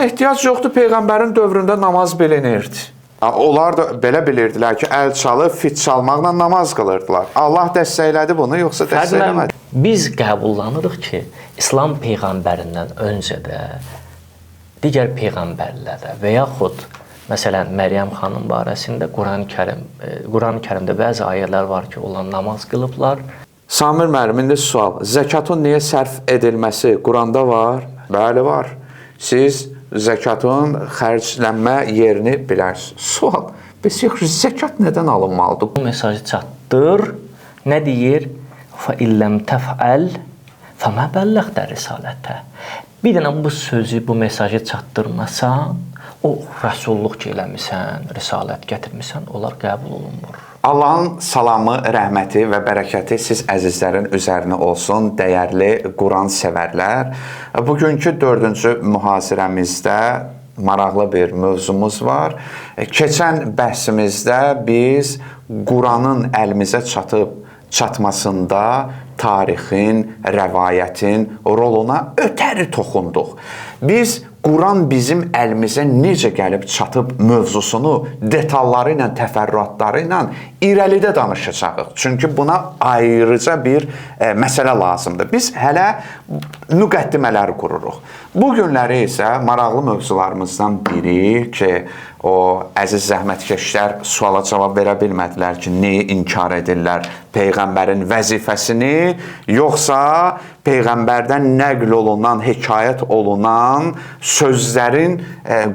ehtiyac yoxdur, Peyğəmbərin dövründə namaz bilinirdi. Onlar da belə bilirdilər ki, əl çalıb, fit çalmaqla namaz qılırdılar. Allah dəstəklədi bunu, yoxsa dəstəkləmədi? Biz qəbullanırıq ki, İslam Peyğəmbərindən öncə də digər Peyğəmbərlərə və yaxud məsələn, Məryəm xanım barəsində Quran-Kərimdə bəzi ayələr var ki, onlar namaz qılıblar. Samir müəllim, indi sual. Zəkatın niyə sərf edilməsi Quranda var? Bəli, var. Siz zəkatın xərclənmə yerini bilərsiniz. Sual. Bəs yaxşı, zəkat nədən alınmalıdır? Bu mesajı çatdır. Nə deyir? فَإِلَّمْ تَفْعَلْ فَمَا بَلَّغْتَ رِسَالَتَهُ. Bir dənə bu sözü, bu mesajı çatdırmasan, o rəsulluq ki eləmisən, risalət gətirmisən, onlar qəbul olunmur. Allahın salamı, rəhməti və bərəkəti siz əzizlərin üzərinə olsun, dəyərli Quran sevərlər. Bugünkü 4-cü mühazirəmizdə maraqlı bir mövzumuz var. Keçən bəhsimizdə biz Quranın əlimizə çatmasında tarixin, rəvayətin roluna ötəri toxunduq. Biz Quran bizim əlimizə necə gəlib çatıb mövzusunu detalları ilə, təfərrüatları ilə irəlidə danışacağıq. Çünki buna ayrıca bir məsələ lazımdır. Biz hələ müqəddimələri qururuq. Bu günləri isə maraqlı mövzularımızdan biri ki, o əziz zəhmətkeşlər suala cavab verə bilmədilər ki, neyi inkar edirlər? Peyğəmbərin vəzifəsini, yoxsa Peyğəmbərdən nəql olunan, hekayət olunan sözlərin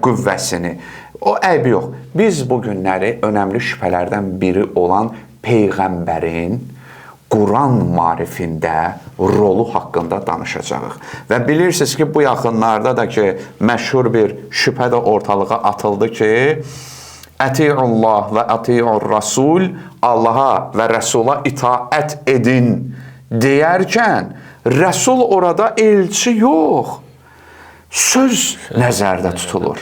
qüvvəsini? O əybi yox. Biz bu günləri önəmli şübhələrdən biri olan Peyğəmbərin Quran marifində rolu haqqında danışacağıq. Və bilirsiniz ki, bu yaxınlarda da ki, məşhur bir şübhə də ortalığa atıldı ki, Əti'ullah və əti'ur Rasul, Allaha və Rəsula itaət edin deyərkən, Rəsul orada elçi yox, söz nəzərdə tutulur.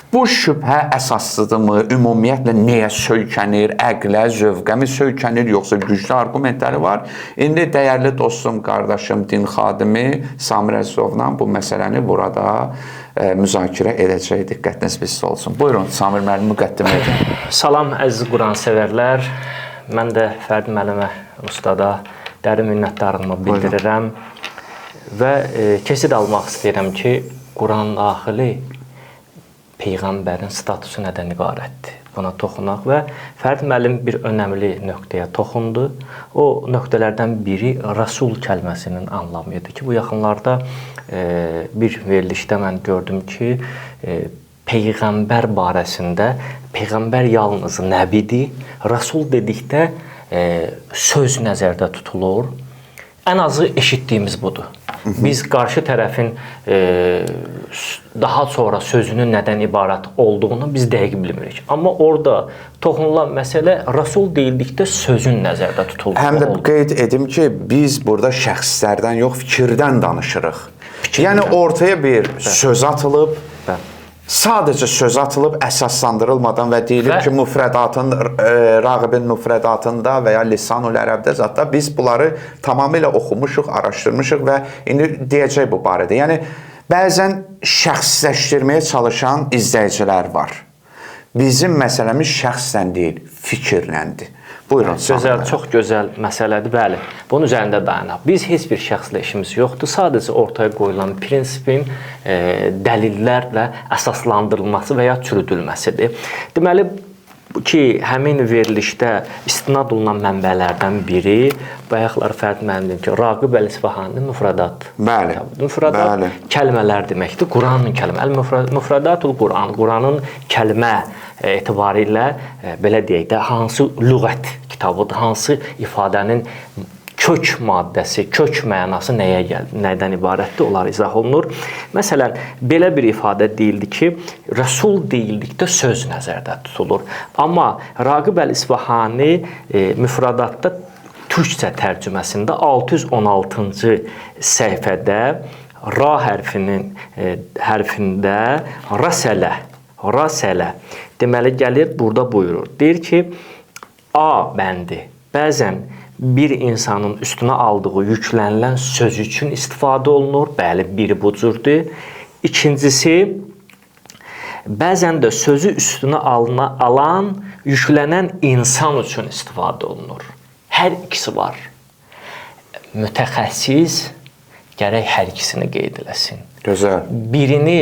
Bu şübhə əsaslıdırmı? Ümumiyyətlə nəyə söykənir? Əqlə, zövqə mi söykənir? Yoxsa güclü argumentləri var? İndi dəyərli dostum, qardaşım, din xadimi Samir Əzizovla bu məsələni burada müzakirə edəcək. Diqqətiniz bizdə olsun. Buyurun, Samir müəllim, müqəddimə edin. Salam, əziz Quran sevərlər. Mən də Fərdi müəllimə, ustada dərin minnətdarlığımı bildirirəm və keçid almaq istəyirəm ki, Quran daxili Peyğəmbərin statusu nədən ibarətdir? Buna toxunaq və Fərdi müəllim bir önəmli nöqtəyə toxundu. O nöqtələrdən biri Rasul kəlməsinin anlamı idi ki, bu yaxınlarda bir verilişdə mən gördüm ki, Peyğəmbər barəsində Peyğəmbər yalnız nəbidir. Rasul dedikdə söz nəzərdə tutulur. Ən azı eşitdiyimiz budur. Biz qarşı tərəfin daha sonra sözünün nədən ibarət olduğunu biz dəqiq bilmirik. Amma orada toxunulan məsələ Rasul deyildikdə sözün nəzərdə tutulduğu həm də qeyd edim ki, biz burada şəxslərdən yox, fikirdən danışırıq. Yəni ortaya bir söz atılıb, sadəcə söz atılıb, əsaslandırılmadan və deyilir ki, müfrədatın, Rağibin müfrədatında və ya Lisan-ül Ərəbdə zətdə biz bunları tamamilə oxumuşuq, araşdırmışıq və indi deyəcək bu barədə. Yəni, bəzən şəxsləşdirməyə çalışan izləyicilər var. Bizim məsələmiz şəxslə deyil, fikirləndir. Buyurun. Gözəl, çox gözəl məsələdir, bəli. Bunun üzərində dayanaq. Biz heç bir şəxslə işimiz yoxdur. Sadəcə ortaya qoyulan prinsipin dəlillərlə əsaslandırılması və ya çürüdülməsidir. Deməli ki, həmin verilişdə istinad olunan mənbələrdən biri bayaqlar Fərdi müəllim ki, Rağib Əl-İsfahaninin müfrədat. Bəli. Müfrədat kəlmələr deməkdir. Quranın kəlmə. Müfrədatul Quran. Quranın kəlmə etibarilə belə deyək də hansı lüğət kitabıdır, hansı ifadənin kök maddəsi, kök mənası nədən ibarətdir, onlar izah olunur. Məsələn, belə bir ifadə deyildi ki, Rəsul deyildikdə söz nəzərdə tutulur. Amma Rağib Əl-İsfahani müfrədatda türkcə tərcüməsində 616-cı səhifədə ra hərfində rasələ deməli gəlir, burada buyurur. Deyir ki, A bəndi bəzən bir insanın üstünə aldığı yüklənilən söz üçün istifadə olunur. Bəli, biri bu cürdür. İkincisi, bəzən də sözü üstünə alan, yüklənən insan üçün istifadə olunur. Hər ikisi var. Mütəxəssis gərək hər ikisini qeyd eləsin. Gözəl. Birini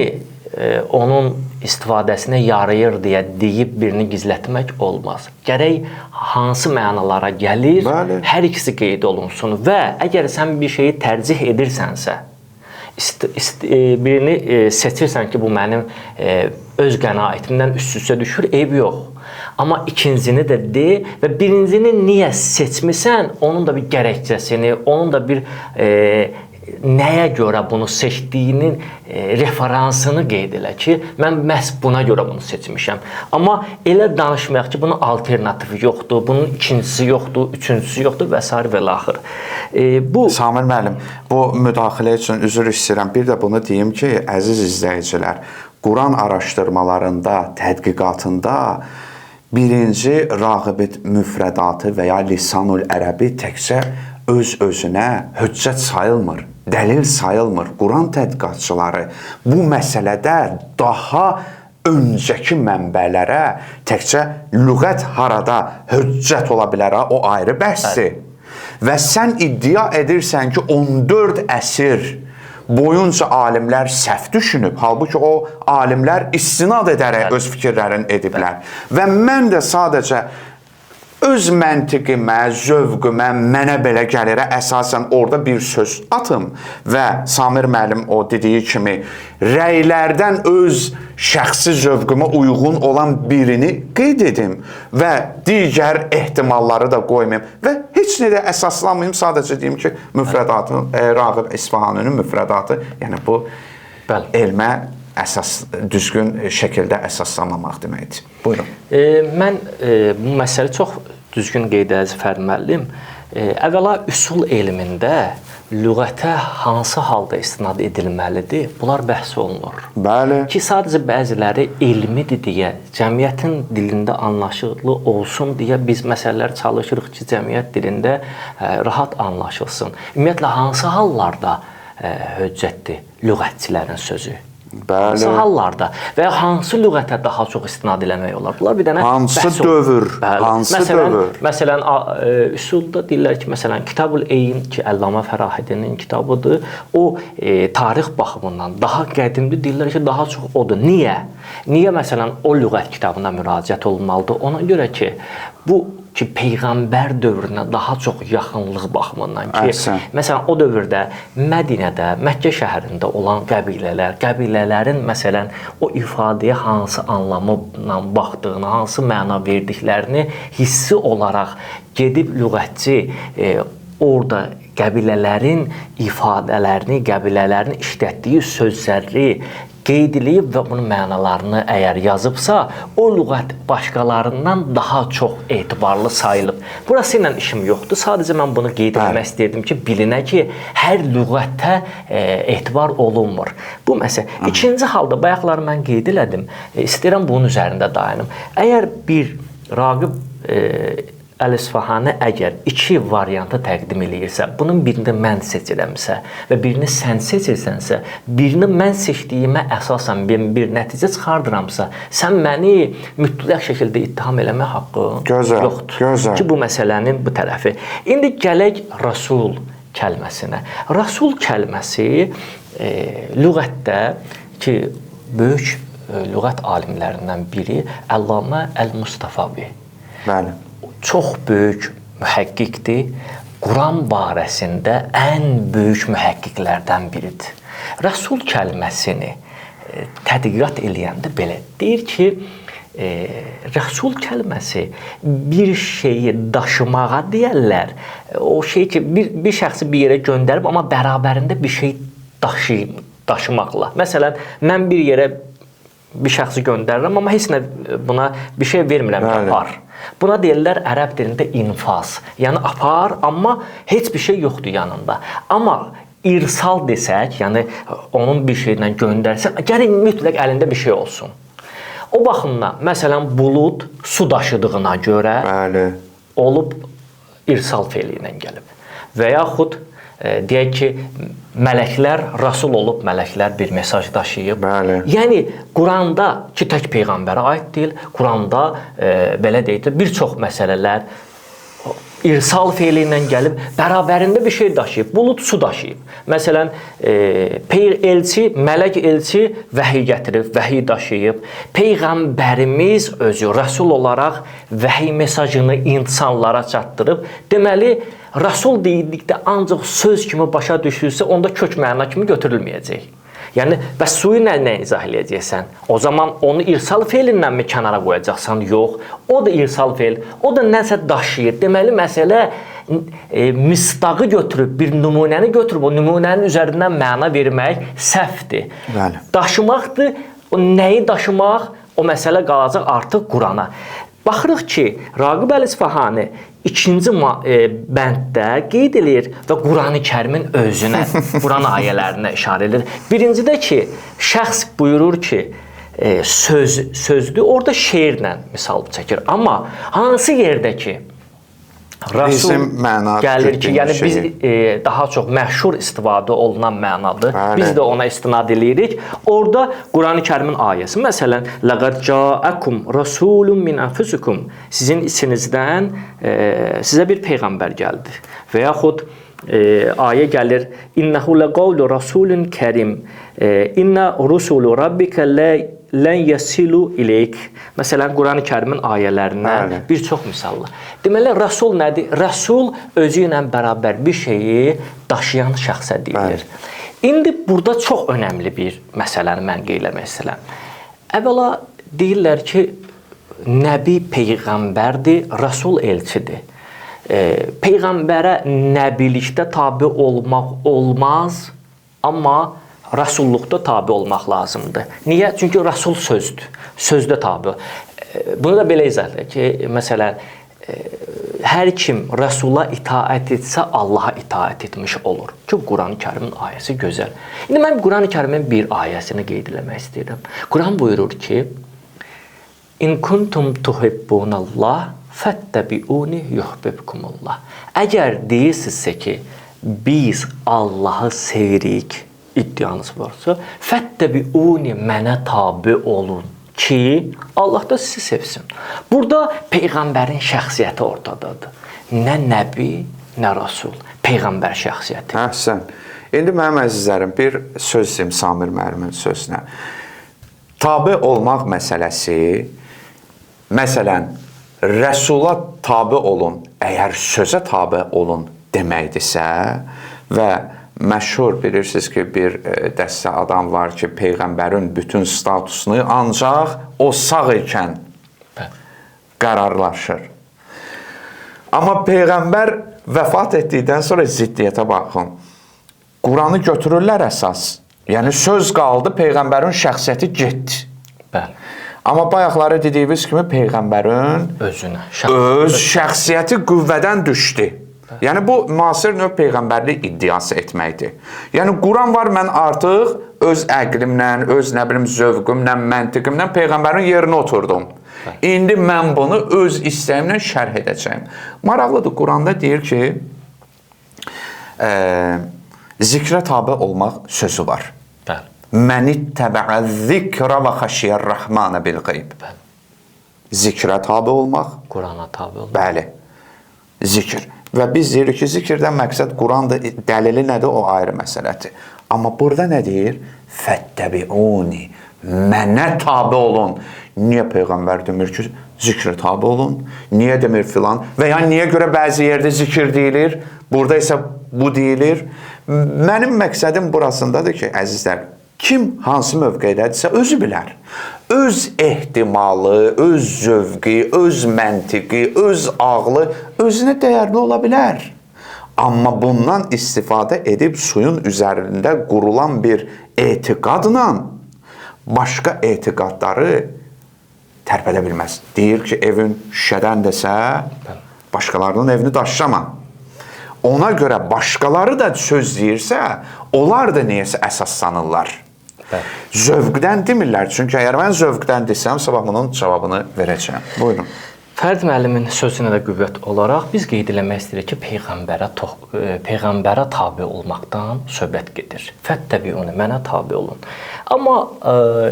onun istifadəsinə yarayır deyə deyib birini gizlətmək olmaz. Gərək hansı mənalara gəlir, Bəli. hər ikisi qeyd olunsun və əgər sən bir şeyi tərcih edirsənsə, birini seçirsən ki, bu mənim öz qənaətimdən üst-üstə düşür, eyb yox. Amma ikincini də de və birincini niyə seçmisən, onun da bir gərəkçəsini, onun da bir nəyə görə bunu seçdiyinin referansını qeyd elə ki, mən məhz buna görə bunu seçmişəm. Amma elə danışmayaq ki, bunun alternativi yoxdur, bunun ikincisi yoxdur, üçüncüsü yoxdur və s. və l-axır. Samir müəllim, bu müdaxilə üçün üzr istəyirəm. Bir də bunu deyim ki, əziz izləyicilər, Quran araşdırmalarında, tədqiqatında birinci Rağibin müfrədatı və ya Lisanul Ərəbi təkcə öz-özünə hüccət sayılmır, dəlil sayılmır. Quran tədqiqatçıları bu məsələdə daha öncəki mənbələrə təkcə lüğət harada hüccət ola bilər, o ayrı bəhsdir. Və sən iddia edirsən ki, 14 əsr boyunca alimlər səhv düşünüb, halbuki o alimlər istinad edərək öz fikirlərini ediblər. Və mən də sadəcə öz məntiqimə, zövqümə, mənə belə gəlirə əsasən orada bir söz atım və Samir müəllim o dediyi kimi rəylərdən öz şəxsi zövqümə uyğun olan birini qeyd edim və digər ehtimalları da qoymayım və heç nədə əsaslanmayım, sadəcə deyim ki, müfrədatın, Rağib İsfahaninin müfrədatı, yəni bu elmə əsas, düzgün şəkildə əsaslanmamaq deməkdir. Buyurun. Mən bu məsələ çox düzgün qeyd edəcəm Fərdi müəllim. Əvvəla üsul elmində lüğətə hansı halda istinad edilməlidir? Bunlar bəhs olunur. Bəli. Ki, sadəcə bəziləri elmidir deyə, cəmiyyətin dilində anlaşıqlı olsun deyə biz məsələlər çalışırıq ki, cəmiyyət dilində rahat anlaşılsın. Ümumiyyətlə, hansı hallarda hüccətdir lüğətçilərin sözü? Bəli. Hansı hallarda və ya hansı lüğətə daha çox istinad eləmək olar? Bunlar bir dənə hansı dövr, hansı dövr? Məsələn, üsulda deyirlər ki, məsələn, Kitab-ül Eyn ki, Əllamə Fərahidinin kitabıdır. O tarix baxımından daha qədimdir. Deyirlər ki, daha çox odur. Niyə? Niyə məsələn o lüğət kitabına müraciət olunmalıdır? Ona görə ki, bu ki, Peyğəmbər dövrünə daha çox yaxınlıq baxımından ki, məsələn, o dövrdə Mədinədə, Məkkə şəhərində olan qəbilələrin məsələn, o ifadəyə hansı anlamla baxdığını, hansı məna verdiklərini hissi olaraq gedib lüğətçi orada qəbilələrin ifadələrini, qəbilələrin işlətdiyi sözləri qeyd edib və bunun mənalarını əgər yazıbsa, o lüğət başqalarından daha çox etibarlı sayılıb. Burası ilə işim yoxdur. Sadəcə mən bunu qeyd etmək istəyirdim ki, bilinə ki, hər lüğətə etibar olunmur. Bu məsələ. İkinci halda, bayaqlar mən qeyd elədim, istəyirəm bunun üzərində dayanım. Əgər bir Rağib Əl-İsfahani əgər iki variantı təqdim eləyirsə, bunun birini mən seçirəmsə və birini sən seçirsənsə, birini mən seçdiyimə əsasən bir nəticə çıxardıramsa, sən məni mütləq şəkildə ittiham eləmə haqqın yoxdur. Gözəl. Ki, bu məsələnin bu tərəfi. İndi gələk Rasul kəlməsinə. Rasul kəlməsi lüğətdə ki, böyük lüğət alimlərindən biri Əllamə Əl-Mustafavi. Bəli. Çox böyük mühəqqiqdir. Quran barəsində ən böyük mühəqqiqlərdən biridir. Rəsul kəlməsini tədqiqat eləyəndə belə deyir ki, Rəsul kəlməsi bir şeyi daşımağa deyərlər. O şey ki, bir şəxsi bir yerə göndərib, amma bərabərində bir şey daşımaqla. Məsələn, mən bir yerə bir şəxsi göndərirəm, amma heç nə buna bir şey vermirəm ki, apar. Buna deyirlər ərəb dilində infaz. Yəni apar, amma heç bir şey yoxdur yanında. Amma irsal desək, yəni onun bir şeylə göndərsən, gərək mütləq əlində bir şey olsun. O baxımdan, məsələn, bulud su daşıdığına görə olub irsal feili ilə gəlib. Və yaxud deyək ki, mələklər rasul olub, mələklər bir mesaj daşıyıb. Bəli. Yəni Quranda ki, tək peyğəmbərə aid deyil, Quranda belə deyək də bir çox məsələlər irsal feili ilə gəlib, bərabərində bir şey daşıyıb, bulud su daşıyıb. Məsələn, elçi, mələk elçi vəhiy gətirib, vəhiy daşıyıb. Peyğəmbərimiz özü rəsul olaraq vəhiy mesajını insanlara çatdırıb. Deməli, rəsul deyildikdə ancaq söz kimi başa düşülsə, onda kök məna kimi götürülməyəcək. Yəni, bəs suyu nə izah eləyəcəksən? O zaman onu irsal feilindən mi kənara qoyacaqsan? Yox. O da irsal feil. O da nəsə daşıyır. Deməli, məsələ misdağı götürüb, bir nümunəni götürüb, o nümunənin üzərindən məna vermək səhvdir. Bəli. Daşımaqdır. O nəyi daşımaq? O məsələ qalacaq artıq Qurana. Baxırıq ki, Raqib Əl-İsfahani 2-ci bənddə qeyd edir və Qurani Kərimin özünə, Quran ayələrinə işarə edir. Birincidə ki, şəxs buyurur ki, sözdür, orada şeirlə misal çəkir. Amma hansı yerdə ki, Rasul gəlir ki, yəni biz daha çox məşhur istifadə olunan mənadır. Biz də ona istinad edirik. Orada Qurani Kərimin ayəsi, məsələn, "Laqad ca'akum rasulun min anfusikum", sizin içinizdən sizə bir peyğəmbər gəldi. Və yaxud ayə gəlir, "İnnehu laqawlu rasulun kerim, inna rusulu rabbika lən yasilu ileyk." Məsələn, Qurani Kərimin ayələrindən bir çox misallar. Deməli, rəsul nədir? Rəsul özü ilə bərabər bir şeyi daşıyan şəxsə deyilir. İndi burada çox önəmli bir məsələni mən qeyd etmək istəyirəm. Əvvəla deyirlər ki, nəbi peyğəmbərdir, rəsul elçidir. Peyğəmbərə nəbilikdə tabe olmaq olmaz, amma rəsulluqda tabe olmaq lazımdır. Niyə? Çünki rəsul sözdür. Sözdə tabe. Bunu da belə izah edək ki, məsələn, hər kim rəsula itaət etsə, Allaha itaət etmiş olur. Ki, Qurani Kərimin ayəsi gözəl. İndi mən Qurani Kərimin bir ayəsini qeyd etmək istəyirəm. Quran buyurur ki, "İn kuntum tuhibbunallah fattabi'uni yuhibbukumullah." Əgər deyirsinizsə ki, biz Allahı sevirik, iddianız varsa, "Fattabi'uni", mənə tabe olun ki, Allah da sizi sevsin. Burada peyğəmbərin şəxsiyyəti ortadadır. Nə nəbi, nə rəsul. Peyğəmbər şəxsiyyəti. Əhsən. İndi mənim əzizlərim, bir söz deyim Samir müəllimin sözünə. Tabe olmaq məsələsi, məsələn, rəsula tabe olun, əgər sözə tabe olun deməkdirsə və məşhur bilirsiniz ki, bir dəstə adam var ki, peyğəmbərin bütün statusunu ancaq o sağ ikən qərarlaşır. Amma peyğəmbər vəfat etdikdən sonra ziddiyyətə baxın. Quranı götürürlər əsas. Yəni söz qaldı, peyğəmbərin şəxsiyyəti getdi. Bəli. Amma bayaqları dediyimiz kimi peyğəmbərin öz şəxsiyyəti qüvvədən düşdü. Yəni bu müasir növ peyğəmbərlik iddiası etməkdir. Yəni Quran var, mən artıq öz əqlimlə, öz nə bilim zövqümlə, məntiqimlə peyğəmbərin yerinə oturdum. İndi mən bunu öz istəyimlə şərh edəcəyim. Maraqlıdır, Quranda deyir ki, zikrə tabe olmaq sözü var. Mən ittəbə'ə zikrə və xəşiyyər rəhmanə bil qeyb. Zikrə tabe olmaq. Qurana tabe olmaq. Bəli, zikr. Və biz deyirik ki, zikirdən məqsəd Qurandır, dəlili nədir, o ayrı məsələdir. Amma burada nə deyir? Fəttəbi'uni, mənə tabe olun. Niyə Peyğəmbər demir ki, zikrə tabe olun? Niyə demir filan? Və ya niyə görə bəzi yerdə zikir deyilir, burada isə bu deyilir? Mənim məqsədim burasındadır ki, əzizlər, kim hansı mövqeydədirsə özü bilər. Öz ehtimalı, öz zövqi, öz məntiqi, öz ağlı özünə dəyərli ola bilər. Amma bundan istifadə edib suyun üzərində qurulan bir etiqadla başqa etiqadları tərpədə bilməz. Deyir ki, evin şüşədəndirsə, başqalarının evini daşlama. Ona görə başqaları da söz deyirsə, onlar da neyəsə əsaslanırlar. Zövqdən demirlər. Çünki əgər mən zövqdən desəm, sabah bunun cavabını verəcəm. Buyurun. Fərid müəllimin sözünə də qüvvət olaraq biz qeyd eləmək istəyirik ki, peyğəmbərə tabe olmaqdan söhbət gedir. Fəttəbiuni, mənə tabe olun. Amma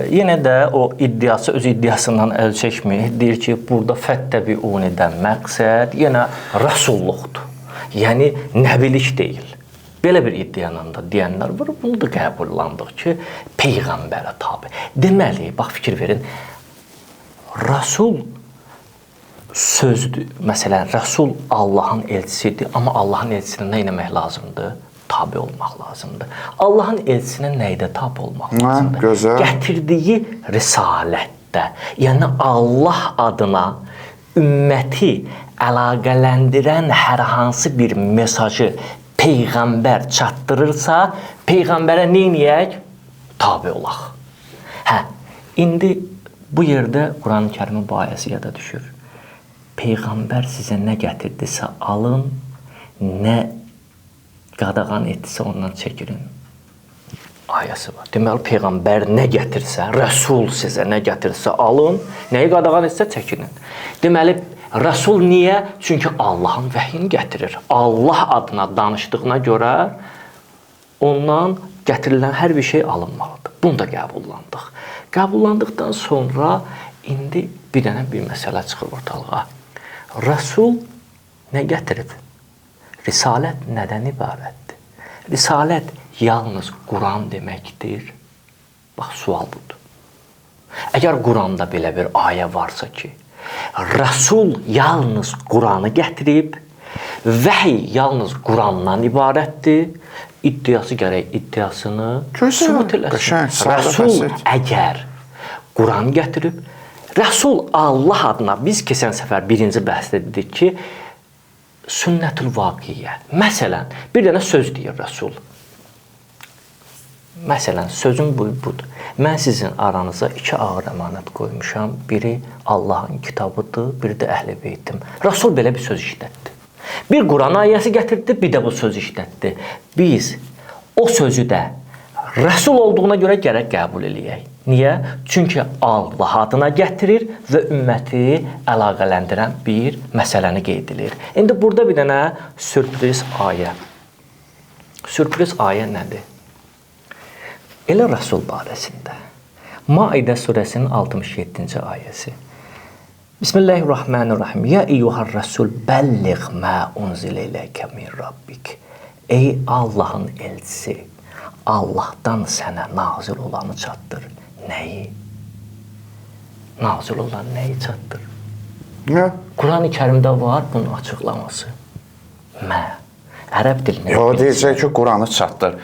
yenə də o iddiası öz iddiasından əl çəkmir. Deyir ki, burada fəttəbiunidən məqsəd yenə rəsulluqdur. Yəni nəbilik deyil. Belə bir iddiayla da deyənlər var. Bunu da qəbullandıq ki, peyğəmbərə tabe. Deməli, bax fikir verin. Rəsul sözdür. Məsələn, Rəsul Allahın elçisidir, amma Allahın elçisinə nə etmək lazımdır? Tabe olmaq lazımdır. Allahın elçisinə nə edə tabe olmaq lazımdır? Gözəl. Gətirdiyi risalətdə, yəni Allah adına ümməti əlaqələndirən hər hansı bir mesajı peyğəmbər çatdırırsa, peyğəmbərə nə edək? Tabe olaq. Hə, indi bu yerdə Quran-Kərimin bu ayəsi yada düşür. Peyğəmbər sizə nə gətirdisə alın, nə qadağan etdisə ondan çəkilin. Ayəsi var. Deməli, Peyğəmbər nə gətirsə, Rəsul sizə nə gətirsə alın, nəyi qadağan etsə çəkilin. Deməli, Rəsul niyə? Çünki Allahın vəhiyini gətirir. Allah adına danışdığına görə ondan gətirilən hər bir şey alınmalıdır. Bunu da qəbullandıq. Qəbullandıqdan sonra indi bir dənə bir məsələ çıxır ortalığa. Rəsul nə gətirib? Risalət nədən ibarətdir? Risalət yalnız Quran deməkdir. Bax, sual budur. Əgər Quranda belə bir ayə varsa ki, Rəsul yalnız Quranı gətirib, vəhiy yalnız Qurandan ibarətdir, iddiası gərək iddiasını sübut eləsin. Rəsul əgər Quran gətirib, Rəsul Allah adına biz keçən səfər birinci bəhsdə dedik ki, sünnətül vaqiyyə. Məsələn, bir dənə söz deyir Rəsul. Məsələn, sözün budur. Mən sizin aranıza 2 ağır əmanət qoymuşam. Biri Allahın kitabıdır, biri də Əhl-i Beytim. Rəsul belə bir söz işlətdi. Bir Quran ayəsi gətirdi, bir də bu söz işlətdi. Biz o sözü də Rəsul olduğuna görə gərək qəbul eləyək. Niyə? Çünki Allah adına gətirir və ümməti əlaqələndirən bir məsələni qeyd edir. İndi burada bir dənə sürpriz ayə. Sürpriz ayə nədir? Elə Rəsul barəsində. Maidə surəsinin 67-ci ayəsi. Bismillahirrahmanirrahim. Ya eyyuhar Rəsul bəlliğ mə unzilə iləykə min Rabbik. Ey Allahın elçisi, Allahdan sənə nazil olanı çatdır. Nəyi? Nazil olan nəyi çatdır? Nə? Quran-ı Kərimdə var bunun açıqlaması. Mə. Ərəb dilində. Yox, deyəcək ki, Quranı çatdır.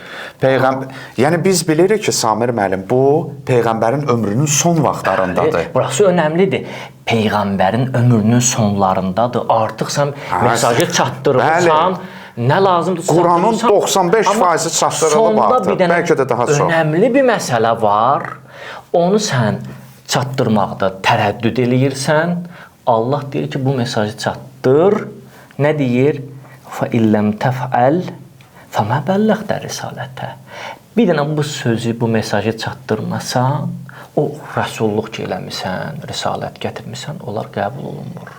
Yəni biz bilirik ki, Samir müəllim, bu Peyğəmbərin ömrünün son vaxtlarındadır. Burası önəmlidir. Peyğəmbərin ömrünün sonlarındadır. Artıq sən mesajı çatdırırsan, nə lazımdır? Quranın 95% çatdırılıb artıq. Bəlkə də daha çox. Önəmli bir məsələ var. Onu sən çatdırmaqda tərəddüd eləyirsən. Allah deyir ki, bu mesajı çatdır. Nə deyir? فَإِلَّمْ تَفْعَلْ فَمَا بَلَّغْتَ رِسَالَتَهُ. Bir dənə bu sözü, bu mesajı çatdırmasan, o rəsulluq ki eləmisən, risalət gətirmisən, onlar qəbul olunmur.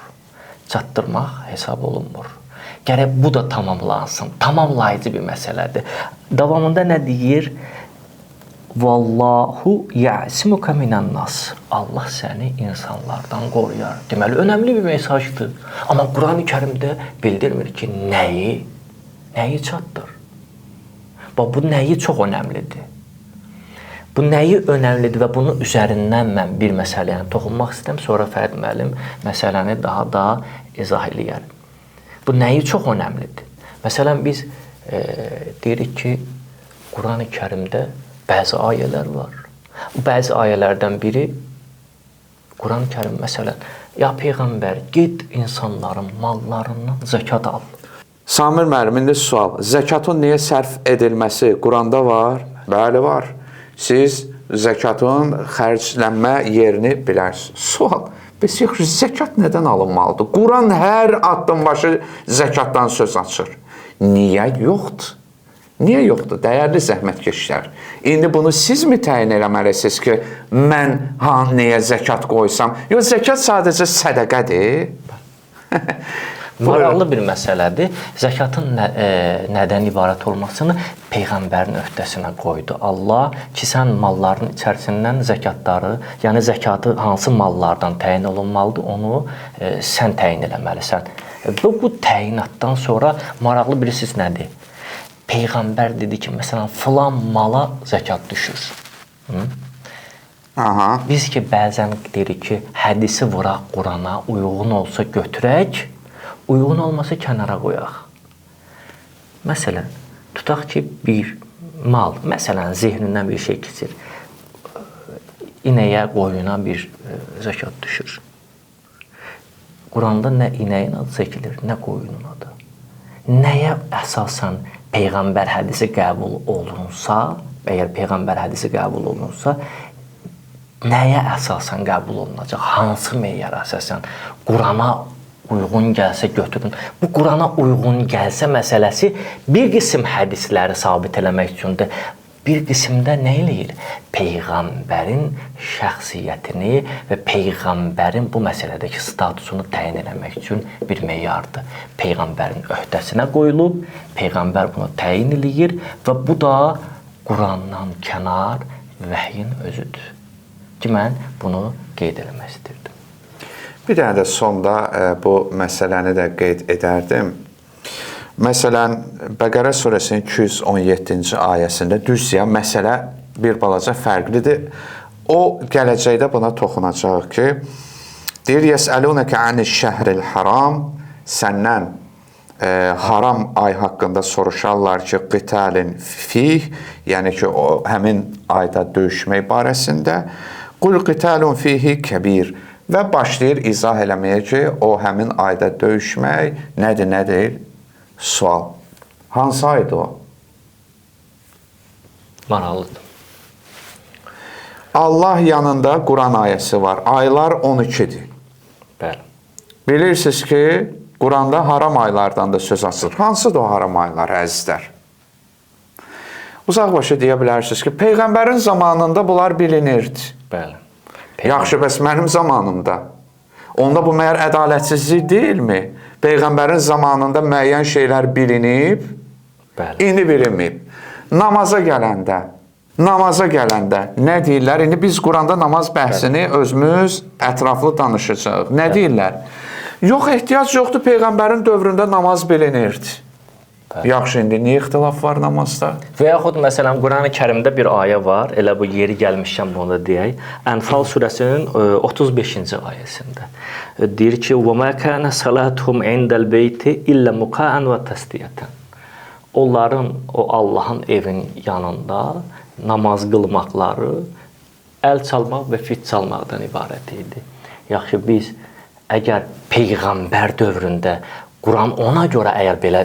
Çatdırmaq hesab olunmur. Gərək bu da tamamlansın. Tamamlayıcı bir məsələdir. Davamında nə deyir? Vallahu ya'simuka minan-nas. Allah səni insanlardan qoruyar. Deməli, önəmli bir mesajdır. Amma Quran-ı Kərimdə bildirmir ki, nəyi çatdır. Bax, bu nəyi çox önəmlidir. Bu nəyi önəmlidir və bunun üzərindən mən bir məsələyə toxunmaq istəyirəm. Sonra Fərid müəllim məsələni daha da izah eləyər. Bu nəyi çox önəmlidir. Məsələn, biz deyirik ki, Quran-ı Kərimdə bəzi ayələr var. Bu bəzi ayələrdən biri Quran-ı Kərim məsələn, ya Peyğəmbər, get insanların mallarından zəkat al. Samir müəllim, indi sual. Zəkatın niyə sərf edilməsi Quranda var? Bəli, var. Siz zəkatın xərclənmə yerini bilərsiniz. Sual. Bəs zəkat nədən alınmalıdır? Quran hər addım başı zəkatdan söz açır. Niyə yoxdur? Niyə yoxdur? Dəyərli zəhmətkeşlər. İndi bunu siz mi təyin eləməlisiniz ki, mən nəyə zəkat qoysam? Yox, zəkat sadəcə sədəqədir. Maraqlı bir məsələdir. Zəkatın nədən ibarət olmasını Peyğəmbərin öhdəsinə qoydu Allah ki, sən malların içərisindən zəkatları, yəni zəkatı hansı mallardan təyin olunmalıdır, onu sən təyin eləməlisən. Bu təyinatdan sonra maraqlı birisiz nədir? Peyğəmbər dedi ki, məsələn, filan mala zəkat düşür. Aha. Biz ki, bəzən deyirik ki, hədisi vuraq Qurana, uyğun olsa götürək, uyğun olmasa kənara qoyaq. Məsələn, tutaq ki, bir mal, məsələn, zehnindən bir şey keçir. İnəyə, qoyuna bir zəkat düşür. Quranda nə inəyin adı çəkilir, nə qoyunun adı. Nəyə əsasən Peyğəmbər hədisi qəbul olunsa, əgər Peyğəmbər hədisi qəbul olunsa, nəyə əsasən qəbul olunacaq? Hansı meyara əsasən? Qurana uyğun gəlsə götürün. Bu Qurana uyğun gəlsə məsələsi bir qism hədisləri sabit eləmək üçündür. Bir qismdə nə eləyir? Peyğəmbərin şəxsiyyətini və Peyğəmbərin bu məsələdəki statusunu təyin eləmək üçün bir meyardır. Peyğəmbərin öhdəsinə qoyulub, Peyğəmbər bunu təyin eləyir və bu da Qurandan kənar vəhyin özüdür. Ki, mən bunu qeyd eləmək istirdim. Bir dənə də sonda bu məsələni də qeyd edərdim. Məsələn, Bəqərə surəsinin 217-ci ayəsində düzdür, məsələ bir balaca fərqlidir. O, gələcəkdə buna toxunacaq ki, deyir, yəsəlunəkə aniş-şəhril haram, səndən haram ay haqqında soruşarlar ki, qitalin fih, yəni ki, o həmin ayda döyüşmək barəsində, qul qitalun fihi kəbir və başlayır izah eləməyə ki, o həmin ayda döyüşmək nədir? Sual. Hansı aydı o? Maraqlıdır. Allah yanında Quran ayəsi var. Aylar 12-dir. Bəli. Bilirsiniz ki, Quranda haram aylardan da söz açılır. Hansıdır o haram aylar, əzizlər? Uzaqbaşı deyə bilərsiniz ki, Peyğəmbərin zamanında bunlar bilinirdi. Bəli. Yaxşı, bəs mənim zamanımda. Onda bu məyər ədalətsizlik deyilmi? Peyğəmbərin zamanında müəyyən şeylər bilinib, bəli, indi bilinməyib. Namaza gələndə nə deyirlər? İndi biz Quranda namaz bəhsini özümüz ətraflı danışacağıq. Nə deyirlər? Yox, ehtiyac yoxdur, Peyğəmbərin dövründə namaz bilinirdi. Yaxşı, indi niyə ixtilaf var namazda? Və yaxud, məsələn, Quran-ı Kərimdə bir ayə var, elə bu yeri gəlmişkən bunu da deyək. Ənfal surəsinin 35-ci ayəsində. Deyir ki, وَمَا كَانَ صَلَاتُهُمْ عِنْدَ الْبَيْتِ إِلَّا مُقَاءً وَتَسْدِيَةً. Onların o Allahın evin yanında namaz qılmaqları əl çalmaq və fit çalmaqdan ibarət idi. Yaxşı, biz əgər Peyğəmbər dövründə Quran ona görə, əgər belə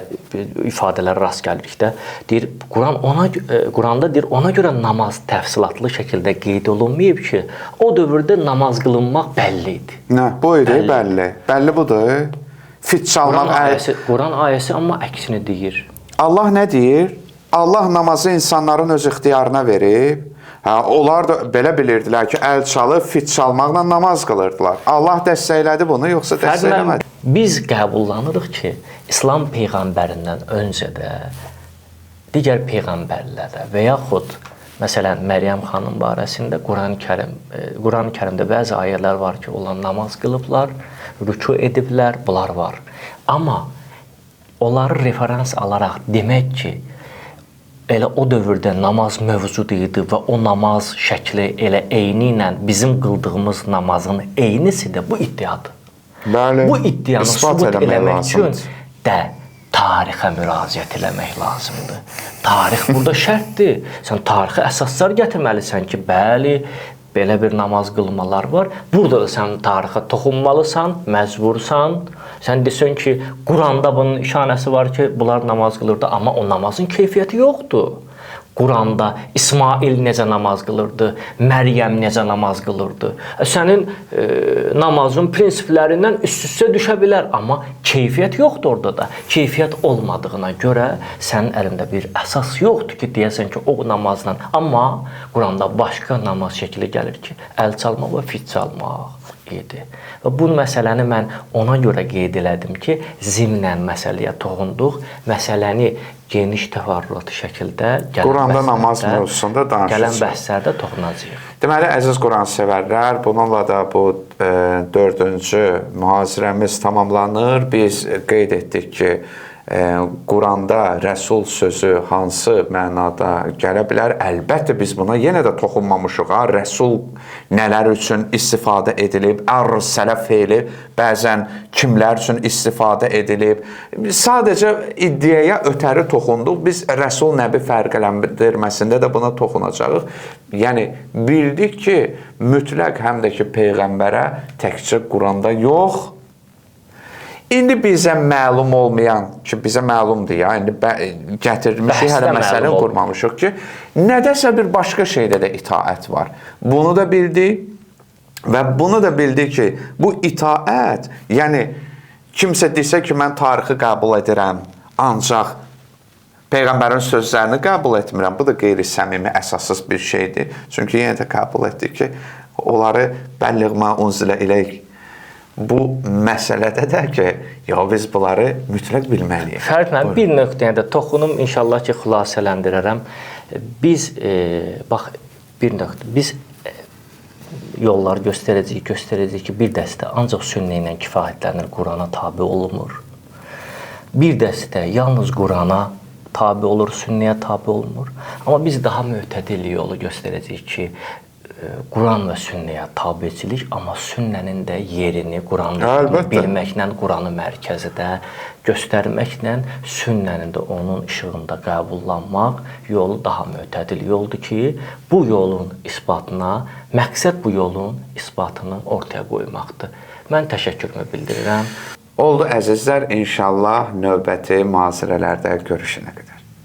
ifadələr rast gəlirikdə, deyir, Quranda deyir, ona görə namaz təfsilatlı şəkildə qeyd olunmayıb ki, o dövrdə namaz qılınmaq bəlli idi. Nə, bu idi, bəlli. Bəlli budur. Fit çalmaq. Quran ayəsi amma əksini deyir. Allah nə deyir? Allah namazı insanların öz ixtiyarına verib. Onlar da belə bilirdilər ki, əl çalıb, fit çalmaqla namaz qılırdılar. Allah dəstəklədi bunu, yoxsa dəstəkləmədi? Biz qəbullanırıq ki, İslam Peyğəmbərindən öncə də, digər Peyğəmbərlərə və yaxud, məsələn, Məryəm xanım barəsində Quran-ı Kərimdə bəzi ayələr var ki, onlar namaz qılıblar, rüku ediblər, bunlar var. Amma onları referans alaraq demək ki, elə o dövrdə namaz mövcud idi və o namaz şəkli elə eyni ilə bizim qıldığımız namazın eynisidir, bu iddiadır. Bəli, bu iddianı sübut eləmək üçün də tarixə müraciət eləmək lazımdır. Tarix burada şərtdir. Sən tarixi əsaslar gətirməlisən ki, bəli, belə bir namaz qılmalar var. Burada da sən tarixə toxunmalısan, məcbursan. Sən desən ki, Quranda bunun işarəsi var ki, bunlar namaz qılırdı, amma o namazın keyfiyyəti yoxdur. Quranda İsmail necə namaz qılırdı, Məryəm necə namaz qılırdı. Sənin namazın prinsiplərindən üst-üstə düşə bilər, amma keyfiyyət yoxdur orada da. Keyfiyyət olmadığına görə sənin əlində bir əsas yoxdur ki, deyəsən ki, o namazla. Amma Quranda başqa namaz şəkli gəlir ki, əl çalmaq və fit çalmaq. idi. Və bu məsələni mən ona görə qeyd elədim ki, zimnən məsələyə toxunduq. Məsələni geniş təfərrüatlı şəkildə Quranda namaz mövzusunda danışacağıq. Gələn bəhslərdə toxunacağıq. Deməli, əziz Quransevərlər, bununla da bu 4-cü mühazirəmiz tamamlanır. Biz qeyd etdik ki, Quranda Rəsul sözü hansı mənada gələ bilər? Əlbəttə biz buna yenə də toxunmamışıq. Rəsul nələr üçün istifadə edilib? Ərsələ feili bəzən kimlər üçün istifadə edilib? Sadəcə iddiaya ötəri toxunduq. Biz Rəsul nəbi fərqləndirməsində də buna toxunacağıq. Yəni bildik ki, mütləq həm də ki peyğəmbərə təkcə Quranda yox. İndi bizə məlum olmayan ki, bizə məlumdur ya, indi gətirmişik, hələ məsələni qurmamışıq ki, nədəsə bir başqa şeydə də itaət var. Bunu da bildik və bunu da bildik ki, bu itaət, yəni kimsə desə ki, mən tarixi qəbul edirəm, ancaq Peyğəmbərin sözlərini qəbul etmirəm. Bu da qeyri-səmimi, əsassız bir şeydir. Çünki yenə də qəbul etdik ki, onları bəlliğmə unzilə eləyik. Bu məsələdə də ki, biz bunları mütləq bilməliyik. Fərid müəllim, bir nöqtəyə də toxunum, inşallah ki, xülasələndirərəm. Biz, bax, bir nöqtə, biz yollar göstərəcəyik ki, bir dəstə ancaq sünnə ilə kifayətlənir, Qurana tabi olunmur. Bir dəstə yalnız Qurana tabi olur, sünnəyə tabi olmur. Amma biz daha mötədil yolu göstərəcəyik ki, Quran və sünnəyə tabiçilik, amma sünnənin də yerini Quranda bilməklə, Quranı mərkəzidə göstərməklə, sünnənin də onun işığında qəbullanmaq yolu daha mötədil yoldur ki, bu yolun isbatına, məqsəd bu yolun isbatını ortaya qoymaqdır. Mən təşəkkürümü bildirirəm. Oldu əzizlər, inşallah növbəti mühazirələrdə görüşənə qədər.